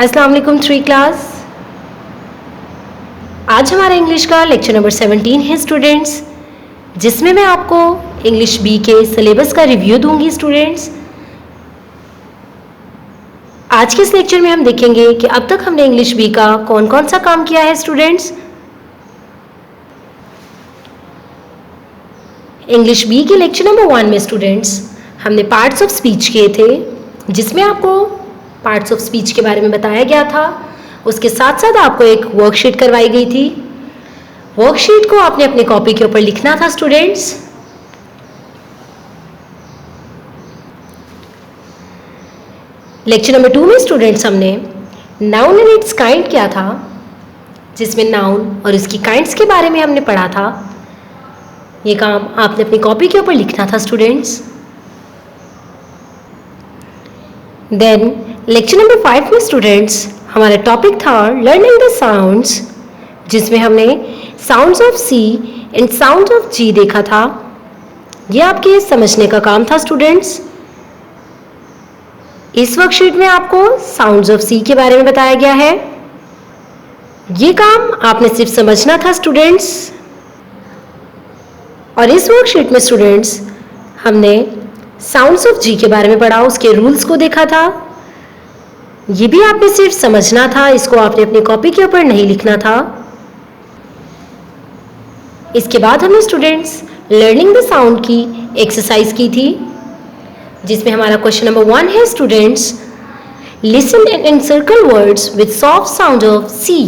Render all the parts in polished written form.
अस्सलाम वालेकुम three class. आज हमारा इंग्लिश का लेक्चर नंबर 17 है स्टूडेंट्स, जिसमें मैं आपको इंग्लिश बी के सिलेबस का रिव्यू दूंगी स्टूडेंट्स। आज के इस लेक्चर में हम देखेंगे कि अब तक हमने इंग्लिश बी का कौन कौन सा काम किया है स्टूडेंट्स। इंग्लिश बी के लेक्चर नंबर 1 में स्टूडेंट्स हमने पार्ट्स ऑफ स्पीच किए थे, जिसमें आपको पार्ट्स ऑफ स्पीच के बारे में बताया गया था। उसके साथ साथ आपको एक वर्कशीट करवाई गई थी। वर्कशीट को आपने अपने कॉपी के ऊपर लिखना था स्टूडेंट्स। लेक्चर नंबर 2 में स्टूडेंट्स हमने नाउन एंड इट्स काइंड किया था, जिसमें नाउन और इसकी काइंड्स के बारे में हमने पढ़ा था। ये काम आपने अपनी कॉपी के ऊपर लिखना था स्टूडेंट्स। देन लेक्चर नंबर 5 में स्टूडेंट्स हमारा टॉपिक था लर्निंग द साउंड्स, जिसमें हमने sounds of C and sounds of G देखा था। ये आपके समझने का काम था स्टूडेंट्स। इस वर्कशीट में आपको साउंड्स ऑफ सी के बारे में बताया गया है। ये काम आपने सिर्फ समझना था स्टूडेंट्स। और इस वर्कशीट में स्टूडेंट्स हमने साउंड्स ऑफ जी के बारे में पढ़ा, उसके रूल्स को देखा था। ये भी आपने सिर्फ समझना था, इसको आपने अपनी कॉपी के ऊपर नहीं लिखना था। इसके बाद हमने स्टूडेंट्स लर्निंग द साउंड की एक्सरसाइज की थी, जिसमें हमारा क्वेश्चन नंबर 1 है students, listen and encircle words with soft sound of C.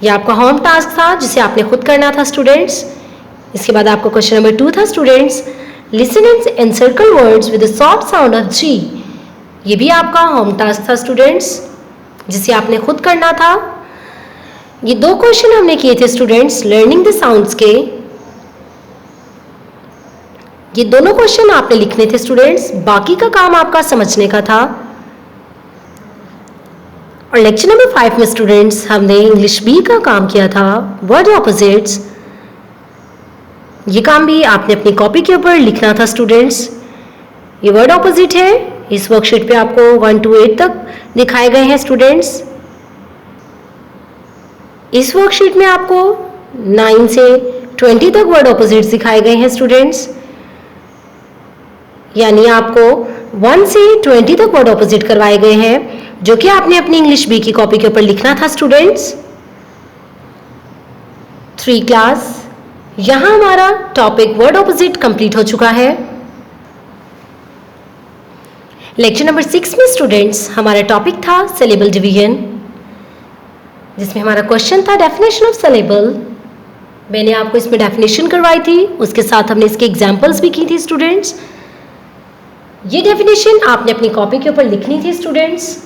ये आपका होम टास्क था, जिसे आपने खुद करना था स्टूडेंट्स। इसके बाद आपका क्वेश्चन नंबर 2 था students, listen and encircle words with soft sound of G. ये भी आपका होम टास्क था स्टूडेंट्स, जिसे आपने खुद करना था। ये 2 क्वेश्चन हमने किए थे स्टूडेंट्स लर्निंग द साउंड्स के। ये दोनों क्वेश्चन आपने लिखने थे स्टूडेंट्स, बाकी का काम आपका समझने का था। और लेक्चर नंबर 5 में स्टूडेंट्स हमने इंग्लिश बी का काम किया था वर्ड ऑपोजिट्स। ये काम भी आपने अपनी कॉपी के ऊपर लिखना था स्टूडेंट्स। ये वर्ड ऑपोजिट है। इस वर्कशीट पे आपको 1 to 8 तक दिखाए गए हैं स्टूडेंट्स। इस वर्कशीट में आपको 9 से 20 तक वर्ड ऑपोजिट्स दिखाए गए हैं स्टूडेंट्स। यानी आपको 1 से 20 तक वर्ड ऑपोजिट करवाए गए हैं, जो कि आपने अपनी इंग्लिश बी की कॉपी के ऊपर लिखना था स्टूडेंट्स। 3 क्लास, यहाँ हमारा टॉपिक वर्ड ऑपोजिट कंप्लीट हो चुका है। लेक्चर नंबर 6 में स्टूडेंट्स हमारा टॉपिक था सिलेबल डिवीजन, जिसमें हमारा क्वेश्चन था डेफिनेशन ऑफ सिलेबल। मैंने आपको इसमें डेफिनेशन करवाई थी, उसके साथ हमने इसके एग्जांपल्स भी की थी स्टूडेंट्स। ये डेफिनेशन आपने अपनी कॉपी के ऊपर लिखनी थी स्टूडेंट्स।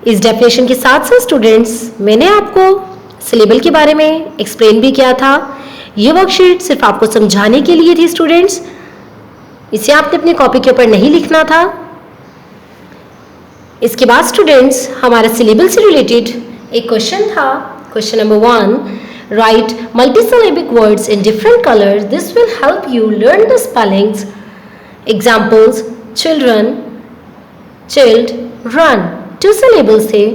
इस डेफिनेशन के साथ साथ स्टूडेंट्स मैंने आपको सिलेबल के बारे में एक्सप्लेन भी किया था। ये वर्कशीट सिर्फ आपको समझाने के लिए थी स्टूडेंट्स, इसे आपने अपनी कॉपी के ऊपर नहीं लिखना था। इसके बाद स्टूडेंट्स हमारा सिलेबल से रिलेटेड एक क्वेश्चन था, question number 1, write multisyllabic words in different colours, this will help you learn the spellings. Examples, children, children, 2 syllables थे।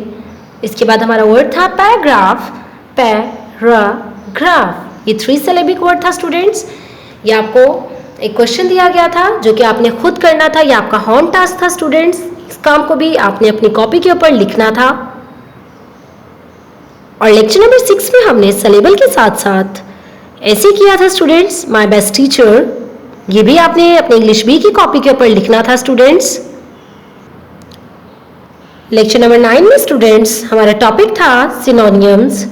इसके बाद हमारा वर्ड था पैराग्राफ, पैराग्राफ, ये 3 सिलेबिक वर्ड था स्टूडेंट्स। ये आपको एक क्वेश्चन दिया गया था, जो कि आपने खुद करना था। ये आपका होम टास्क था स्टूडेंट्स। इस काम को भी आपने अपनी कॉपी के ऊपर लिखना था। और लेक्चर नंबर 6 में हमने सिलेबल के साथ साथ ऐसे किया था स्टूडेंट्स, माय बेस्ट टीचर। ये भी आपने अपने इंग्लिश बी की कॉपी के ऊपर लिखना था स्टूडेंट्स। लेक्चर नंबर 9 में स्टूडेंट्स हमारा टॉपिक था सिनोनिम्स,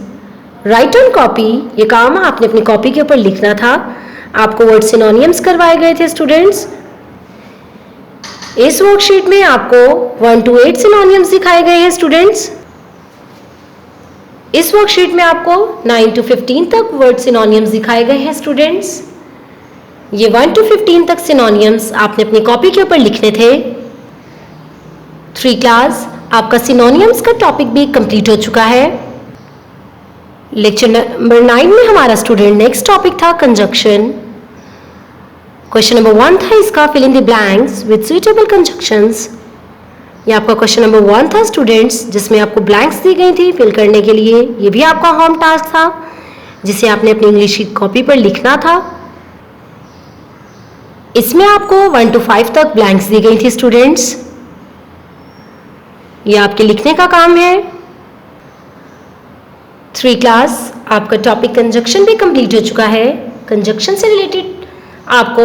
राइट ऑन कॉपी। ये काम आपने अपनी कॉपी के ऊपर लिखना था। आपको वर्ड सिनोनिम्स करवाए गए थे स्टूडेंट्स। इस वर्कशीट में आपको 1 to 8 सिनोनिम्स दिखाए गए हैं स्टूडेंट्स। इस वर्कशीट में आपको 9 to 15 तक वर्ड सिनोनिम्स दिखाए गए हैं स्टूडेंट्स। ये 1 to 15 तक सिनोनिम्स आपने अपनी कॉपी के ऊपर लिखने थे। 3 क्लास, आपका सिनोनिम्स का टॉपिक भी कंप्लीट हो चुका है। लेक्चर नंबर 9 में हमारा स्टूडेंट नेक्स्ट टॉपिक था कंजक्शन। क्वेश्चन नंबर 1 था इसका fill in the blanks with suitable conjunctions. ये आपका क्वेश्चन नंबर 1 था स्टूडेंट्स, जिसमें आपको ब्लैंक्स दी गई थी फिल करने के लिए। ये भी आपका होम टास्क था जिसे आपने अपनी इंग्लिश की कॉपी पर लिखना था। इसमें आपको 1 to 5 तक ब्लैंक्स दी गई थी स्टूडेंट्स। ये आपके लिखने का काम है। 3 क्लास आपका टॉपिक कंजक्शन भी कंप्लीट हो चुका है। कंजक्शन से रिलेटेड आपको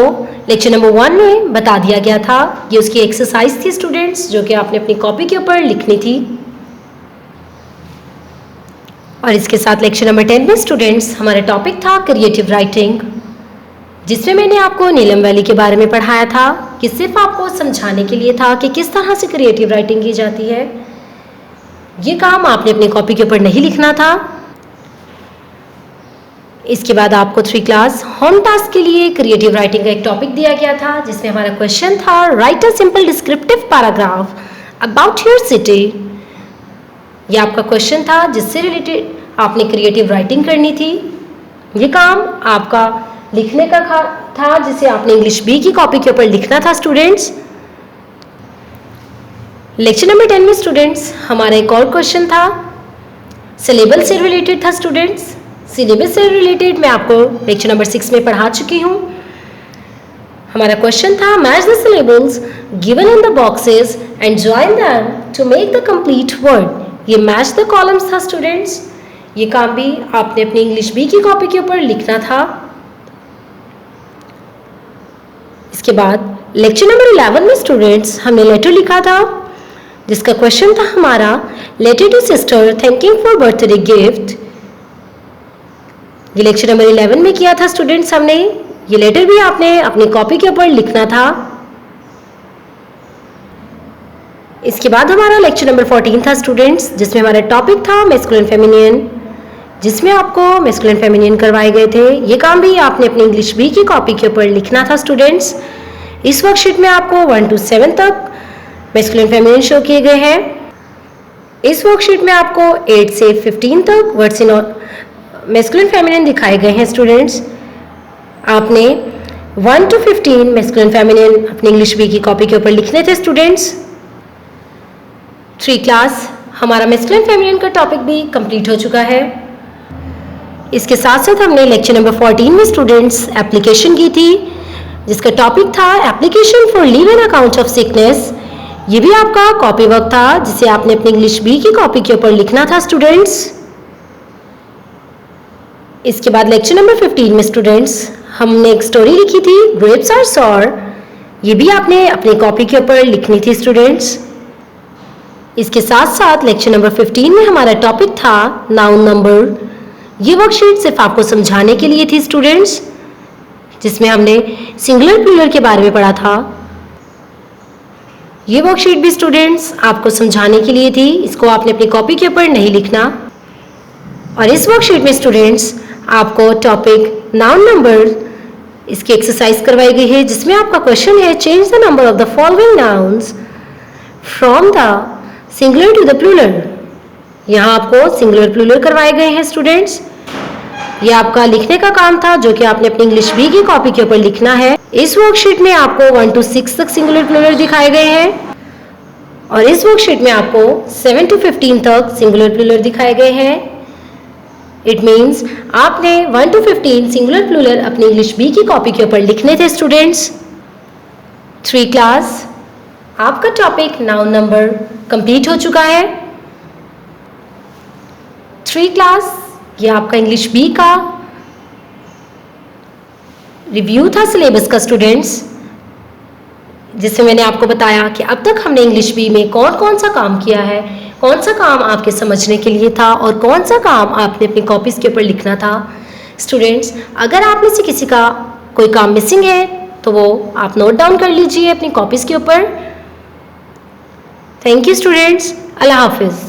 लेक्चर नंबर 1 में बता दिया गया था। ये उसकी एक्सरसाइज थी स्टूडेंट्स, जो कि आपने अपनी कॉपी के ऊपर लिखनी थी। और इसके साथ लेक्चर नंबर 10 में स्टूडेंट्स हमारा टॉपिक था क्रिएटिव राइटिंग, जिसमें मैंने आपको नीलम वैली के बारे में पढ़ाया था कि सिर्फ आपको समझाने के लिए था कि किस तरह से क्रिएटिव राइटिंग की जाती है। ये काम आपने अपनी कॉपी के ऊपर नहीं लिखना था। इसके बाद आपको 3 क्लास होम टास्क के लिए क्रिएटिव राइटिंग का एक टॉपिक दिया गया था, जिसमें हमारा क्वेश्चन था right a simple descriptive paragraph about your city. ये आपका क्वेश्चन था जिससे रिलेटेड आपने क्रिएटिव राइटिंग करनी थी। ये काम आपका लिखने का था, जिसे आपने इंग्लिश बी की कॉपी के ऊपर लिखना था स्टूडेंट्स। लेक्चर नंबर 10 में स्टूडेंट्स हमारा एक और क्वेश्चन था, सिलेबस से रिलेटेड था स्टूडेंट्स। सिलेबस से रिलेटेड मैं आपको लेक्चर नंबर 6 में पढ़ा चुकी हूँ। हमारा क्वेश्चन था match the syllables given in the boxes and join them to make the complete word. ये मैच द कॉलम्स था स्टूडेंट्स। ये काम भी आपने अपनी इंग्लिश बी की कॉपी के ऊपर लिखना था। इसके बाद लेक्चर नंबर 11 में स्टूडेंट्स हमने लेटर लिखा था, जिसका क्वेश्चन था हमारा letter to sister thanking for birthday gift. ये लेक्चर नंबर 11 में किया था स्टूडेंट्स हमने। ये लेटर भी आपने अपनी कॉपी के ऊपर लिखना था। इसके बाद हमारा लेक्चर नंबर 14 था स्टूडेंट्स, जिसमें हमारा टॉपिक था मैस्कुलिन फेमिनिन, जिसमें आपको मैस्कुलिन फेमिनिन करवाए गए थे। ये काम भी आपने अपनी इंग्लिश बी की कॉपी के ऊपर लिखना था स्टूडेंट्स। इस वर्कशीट में आपको 1 to 7 तक मैस्कुलिन फेमिनिन शो किए गए हैं। इस वर्कशीट में आपको 8 से 15 तक वर्ड्स इन मैस्कुलिन फेमिनिन दिखाए गए हैं स्टूडेंट्स। आपने 1 to 15 मैस्कुलिन फेमिनिन अपनी इंग्लिश बी की कॉपी के ऊपर लिखने थे स्टूडेंट्स। 3 क्लास हमारा मैस्कुलिन फेमिनिन का टॉपिक भी कंप्लीट हो चुका है। इसके साथ साथ हमने लेक्चर नंबर 14 में स्टूडेंट्स एप्लीकेशन की थी, जिसका टॉपिक था application for leave an account of sickness. ये भी आपका कॉपी वर्क था, जिसे आपने अपनी इंग्लिश बी की कॉपी के ऊपर लिखना था स्टूडेंट्स। इसके बाद लेक्चर नंबर 15 में स्टूडेंट्स हमने एक स्टोरी लिखी थी ग्रेप्स आर सॉर। ये भी आपने अपनी कॉपी के ऊपर लिखनी थी स्टूडेंट्स। इसके साथ साथ लेक्चर नंबर 15 में हमारा टॉपिक था नाउन नंबर। ये वर्कशीट सिर्फ आपको समझाने के लिए थी स्टूडेंट्स, जिसमें हमने सिंगुलर प्लूरल के बारे में पढ़ा था। ये वर्कशीट भी स्टूडेंट्स आपको समझाने के लिए थी, इसको आपने अपनी कॉपी के ऊपर नहीं लिखना। और इस वर्कशीट में स्टूडेंट्स आपको टॉपिक नाउन नंबर इसकी एक्सरसाइज करवाई गई है, जिसमें आपका क्वेश्चन है change the number of the following nouns from the singular to the plural. यहाँ आपको सिंगुलर प्लूरल करवाए गए हैं स्टूडेंट्स। ये आपका लिखने का काम था, जो कि आपने अपनी इंग्लिश बी की कॉपी के ऊपर लिखना है। इस वर्कशीट में आपको 1 to 6 तक सिंगुलर प्लूरल दिखाए गए हैं, और इस वर्कशीट में आपको 7 to 15 तक सिंगुलर प्लूरल दिखाए गए हैं। इट मीन्स आपने 1 to 15 सिंगुलर प्लूरल अपनी इंग्लिश बी की कॉपी के ऊपर लिखने थे स्टूडेंट्स। 3 क्लास आपका टॉपिक नाउन नंबर कंप्लीट हो चुका है। 3 क्लास ये आपका इंग्लिश बी का रिव्यू था सिलेबस का स्टूडेंट्स, जिसमें मैंने आपको बताया कि अब तक हमने इंग्लिश बी में कौन कौन सा काम किया है, कौन सा काम आपके समझने के लिए था और कौन सा काम आपने अपनी कॉपीज़ के ऊपर लिखना था। स्टूडेंट्स अगर आप में से किसी का कोई काम मिसिंग है तो वो आप नोट डाउन कर लीजिए अपनी कॉपीज़ के ऊपर। थैंक यू स्टूडेंट्स, अल्लाह हाफिज़।